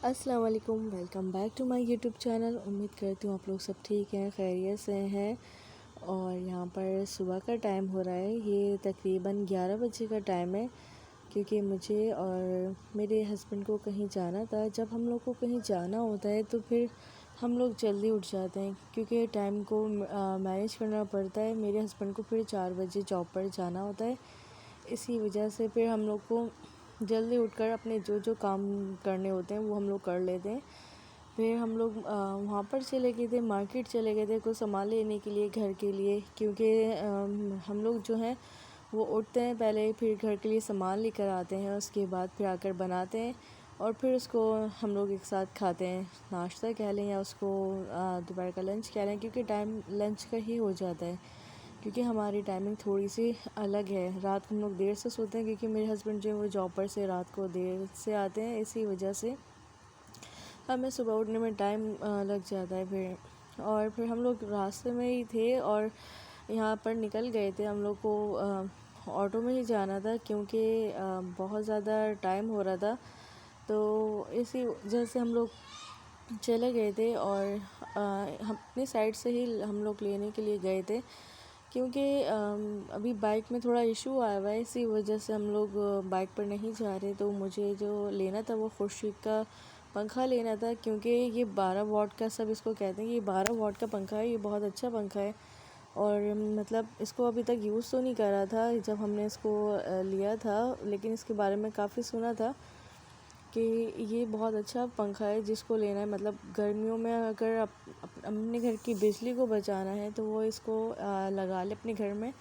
अस्सलाम वालेकुम, welcome back to my YouTube channel. उम्मीद करती हूँ आप लोग सब ठीक हैं, खैरियत से हैं। और यहाँ पर सुबह का टाइम हो रहा है, ये तकरीबन 11 बजे का टाइम है, क्योंकि मुझे और मेरे हस्बैंड को कहीं जाना था। जब हम लोग को कहीं जाना होता है तो फिर हम लोग जल्दी उठ जाते हैं, क्योंकि टाइम को मैनेज करना पड़ता है। मेरे हस्बैंड को फिर 4 बजे जॉब पर जाना होता है, इसी वजह से फिर हम लोग को जल्दी उठकर अपने जो जो काम करने होते हैं वो हम लोग कर लेते हैं। फिर हम लोग वहाँ पर चले गए थे, मार्केट चले गए थे कुछ सामान लेने के लिए घर के लिए, क्योंकि हम लोग जो हैं वो उठते हैं पहले, फिर घर के लिए सामान लेकर आते हैं, उसके बाद फिर आकर बनाते हैं और फिर उसको हम लोग एक साथ खाते हैं। नाश्ता कह लें या उसको दोपहर का लंच कह लें, क्योंकि टाइम लंच का ही हो जाता है, क्योंकि हमारी टाइमिंग थोड़ी सी अलग है। रात को हम लोग देर से सोते हैं, क्योंकि मेरे हस्बैंड जो है वो जॉब पर से रात को देर से आते हैं, इसी वजह से हमें सुबह उठने में टाइम लग जाता है। फिर हम लोग रास्ते में ही थे और यहाँ पर निकल गए थे। हम लोग को ऑटो में ही जाना था, क्योंकि बहुत ज़्यादा टाइम हो रहा था, तो इसी वजह से हम लोग चले गए थे। और हम अपनी साइड से ही हम लोग लेने के लिए गए थे, क्योंकि अभी बाइक में थोड़ा इशू आया हुआ है, इसी वजह से हम लोग बाइक पर नहीं जा रहे। तो मुझे जो लेना था वो खुर्शीद का पंखा लेना था, क्योंकि ये 12 वॉट का, सब इसको कहते हैं, ये 12 वॉट का पंखा है। ये बहुत अच्छा पंखा है और मतलब इसको अभी तक यूज़ तो नहीं करा था जब हमने इसको लिया था, लेकिन इसके बारे में काफ़ी सुना था कि ये बहुत अच्छा पंखा है जिसको लेना है। मतलब गर्मियों में अगर अपने घर की बिजली को बचाना है तो वो इसको लगा ले अपने घर में,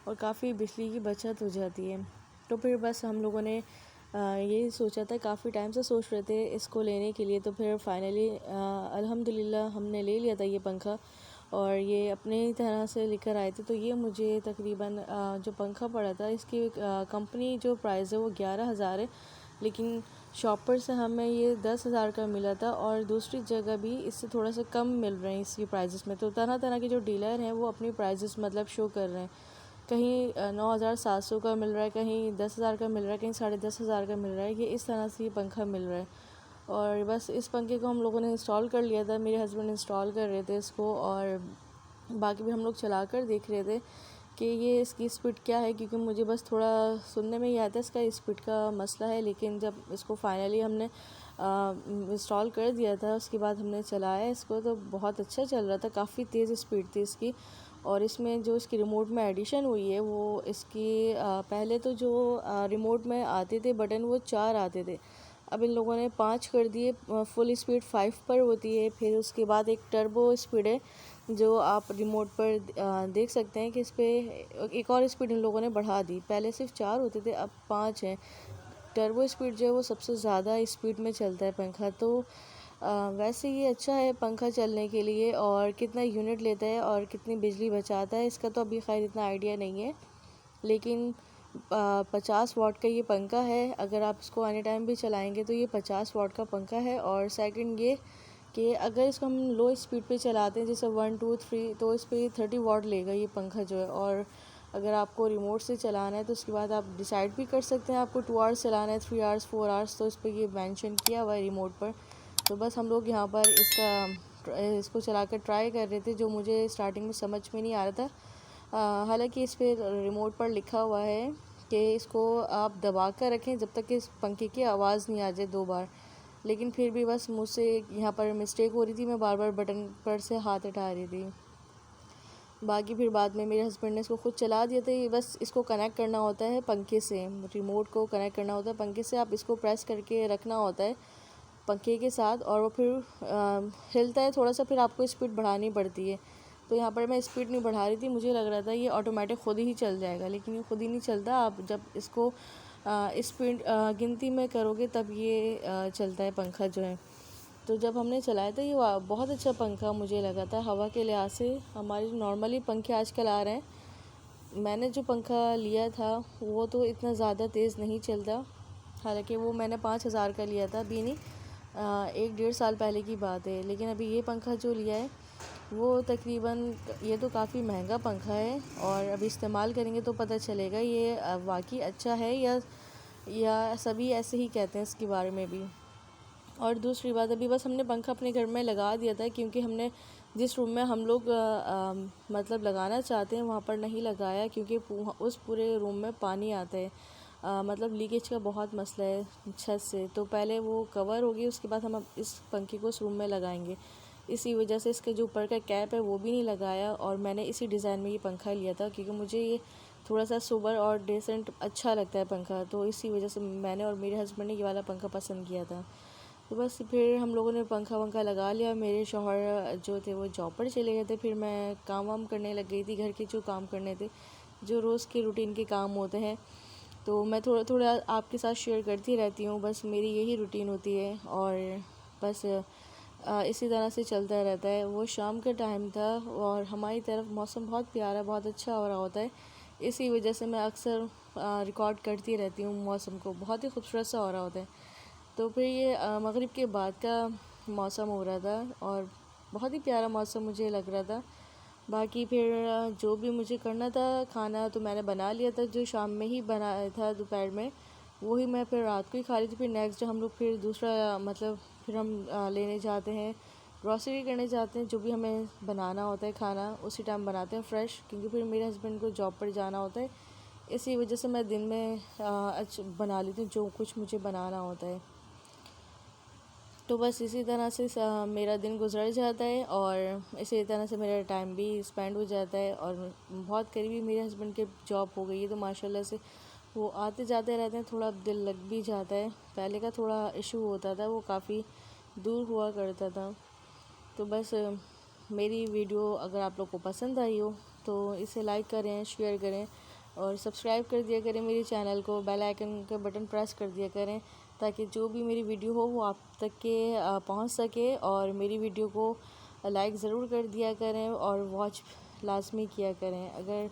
और काफ़ी बिजली की बचत हो जाती है। तो फिर बस हम लोगों ने ये सोचा था, काफ़ी टाइम से सोच रहे थे इसको लेने के लिए, तो फिर फाइनली अल्हम्दुलिल्लाह हमने ले लिया था ये पंखा, और ये अपने ही तरह से लेकर आए थे। तो ये मुझे तकरीबन जो पंखा पड़ा था, इसकी कंपनी जो प्राइस है वो 11,000 है, लेकिन शॉपर से हमें ये 10,000 का मिला था, और दूसरी जगह भी इससे थोड़ा सा कम मिल रहे हैं इसकी प्राइजेस में। तो तरह तरह के जो डीलर हैं वो अपनी प्राइजेस मतलब शो कर रहे हैं, कहीं 9,700 का मिल रहा है, कहीं 10,000 का मिल रहा है, कहीं 10,500 का मिल रहा है। ये इस तरह से ये पंखा मिल रहा है, और बस इस पंखे को हम लोगों ने इंस्टॉल कर लिया था। मेरे हस्बैंड इंस्टॉल कर रहे थे इसको, और बाकी भी हम लोग चला कर देख रहे थे कि ये इसकी स्पीड क्या है, क्योंकि मुझे बस थोड़ा सुनने में ही आता है इसका स्पीड का मसला है। लेकिन जब इसको फाइनली हमने इंस्टॉल कर दिया था, उसके बाद हमने चलाया इसको, तो बहुत अच्छा चल रहा था, काफ़ी तेज़ स्पीड थी इसकी। और इसमें जो इसकी रिमोट में एडिशन हुई है वो इसकी पहले तो जो रिमोट में आते थे बटन वो 4 आते थे, अब इन लोगों ने 5 कर दिए। फुल स्पीड 5 पर होती है, फिर उसके बाद एक टर्बो स्पीड है जो आप रिमोट पर देख सकते हैं कि इस पर एक और स्पीड इन लोगों ने बढ़ा दी। पहले सिर्फ 4 होते थे, अब 5 हैं। टर्बो स्पीड जो है वो सबसे ज़्यादा स्पीड में चलता है पंखा। तो वैसे ये अच्छा है पंखा चलने के लिए, और कितना यूनिट लेता है और कितनी बिजली बचाता है इसका तो अभी खैर इतना आइडिया नहीं है, लेकिन 50 वाट का ये पंखा है। अगर आप इसको एनी टाइम भी चलाएंगे तो ये 50 वाट का पंखा है। और सेकंड ये कि अगर इसको हम लो स्पीड पे चलाते हैं, जैसे 1 2 3, तो इस पर 30 वाट लेगा ये पंखा जो है। और अगर आपको रिमोट से चलाना है तो उसके बाद आप डिसाइड भी कर सकते हैं आपको 2 आवर्स चलाना है, 3 आवर्स, 4 आवर्स, तो इस पर ये मेंशन किया हुआ है रिमोट पर। तो बस हम लोग यहाँ पर इसको चलाकर ट्राई कर रहे थे, जो मुझे स्टार्टिंग में समझ में नहीं आ रहा था। हालांकि इस पर रिमोट पर लिखा हुआ है कि इसको आप दबा कर रखें जब तक कि इस पंखे की आवाज़ नहीं आ जाए 2 बार, लेकिन फिर भी बस मुझसे यहाँ पर मिस्टेक हो रही थी, मैं बार बार बटन पर से हाथ उठा रही थी। बाकी फिर बाद में मेरे हस्बैंड ने इसको ख़ुद चला दिया था। ये बस इसको कनेक्ट करना होता है पंखे से, रिमोट को कनेक्ट करना होता है पंखे से, आप इसको प्रेस करके रखना होता है पंखे के साथ, और वो फिर हिलता है थोड़ा सा, फिर आपको स्पीड बढ़ानी पड़ती है। तो यहाँ पर मैं स्पीड नहीं बढ़ा रही थी, मुझे लग रहा था ये ऑटोमेटिक खुद ही चल जाएगा, लेकिन ये खुद ही नहीं चलता। आप जब इसको स्पीड गिनती में करोगे तब ये चलता है पंखा जो है। तो जब हमने चलाया था ये बहुत अच्छा पंखा मुझे लगा था हवा के लिहाज से। हमारे नॉर्मली पंखे आजकल आ रहे हैं, मैंने जो पंखा लिया था वो तो इतना ज़्यादा तेज़ नहीं चलता, हालांकि वो मैंने 5,000 का लिया था, अभी नहीं 1 डेढ़ साल पहले की बात है। लेकिन अभी ये पंखा जो लिया है वो तकरीबन, ये तो काफ़ी महंगा पंखा है, और अभी इस्तेमाल करेंगे तो पता चलेगा ये वाकई अच्छा है या सभी ऐसे ही कहते हैं इसके बारे में भी। और दूसरी बात, अभी बस हमने पंखा अपने घर में लगा दिया था, क्योंकि हमने जिस रूम में हम लोग मतलब लगाना चाहते हैं वहाँ पर नहीं लगाया, क्योंकि उस पूरे रूम में पानी आता है। मतलब लीकेज का बहुत मसला है छत से। तो पहले वो कवर होगी, उसके बाद हम अब इस पंखे को उस रूम में लगाएंगे। इसी वजह से इसके जो ऊपर का कैप है वो भी नहीं लगाया, और मैंने इसी डिज़ाइन में ये पंखा लिया था, क्योंकि मुझे ये थोड़ा सा सोबर और डिसेंट अच्छा लगता है पंखा। तो इसी वजह से मैंने और मेरे हस्बैंड ने ये वाला पंखा पसंद किया था। तो बस फिर हम लोगों ने पंखा वंखा लगा लिया। मेरे शौहर जो थे वो जॉब पर चले गए थे, फिर मैं काम वाम करने लग गई थी, घर के जो काम करने थे, जो रोज़ के रूटीन के काम होते हैं। तो मैं थोड़ा थोड़ा आपके साथ शेयर करती रहती हूँ, बस मेरी यही रूटीन होती है। और बस इसी तरह से चलता रहता है। वो शाम का टाइम था और हमारी तरफ मौसम बहुत प्यारा, बहुत अच्छा हो रहा होता है। इसी वजह से मैं अक्सर रिकॉर्ड करती रहती हूँ मौसम को, बहुत ही खूबसूरत सा हो रहा होता है। तो फिर ये मगरिब के बाद का मौसम हो रहा था और बहुत ही प्यारा मौसम मुझे लग रहा था। बाकी फिर जो भी मुझे करना था, खाना तो मैंने बना लिया था, जो शाम में ही बनाया था दोपहर में, वही मैं फिर रात को ही खा ली थी। फिर नेक्स्ट डे हम लोग फिर दूसरा मतलब फिर हम लेने जाते हैं, ग्रॉसरी करने जाते हैं। जो भी हमें बनाना होता है खाना उसी टाइम बनाते हैं फ्रेश, क्योंकि फिर मेरे हस्बैंड को जॉब पर जाना होता है। इसी वजह से मैं दिन में बना लेती हूँ जो कुछ मुझे बनाना होता है। तो बस इसी तरह से मेरा दिन गुजर जाता है और इसी तरह से मेरा टाइम भी स्पेंड हो जाता है। और बहुत करीबी मेरे हस्बैंड के जॉब हो गई है, तो माशाल्लाह से वो आते जाते रहते हैं, थोड़ा दिल लग भी जाता है। पहले का थोड़ा इशू होता था, वो काफ़ी दूर हुआ करता था। तो बस मेरी वीडियो अगर आप लोग को पसंद आई हो तो इसे लाइक करें, शेयर करें और सब्सक्राइब कर दिया करें मेरे चैनल को। बेल आइकन का बटन प्रेस कर दिया करें, ताकि जो भी मेरी वीडियो हो वो आप तक के पहुंच सके। और मेरी वीडियो को लाइक ज़रूर कर दिया करें और वॉच लाजमी किया करें। अगर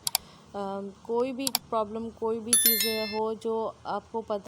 कोई भी प्रॉब्लम, कोई भी चीज़ हो जो आपको पता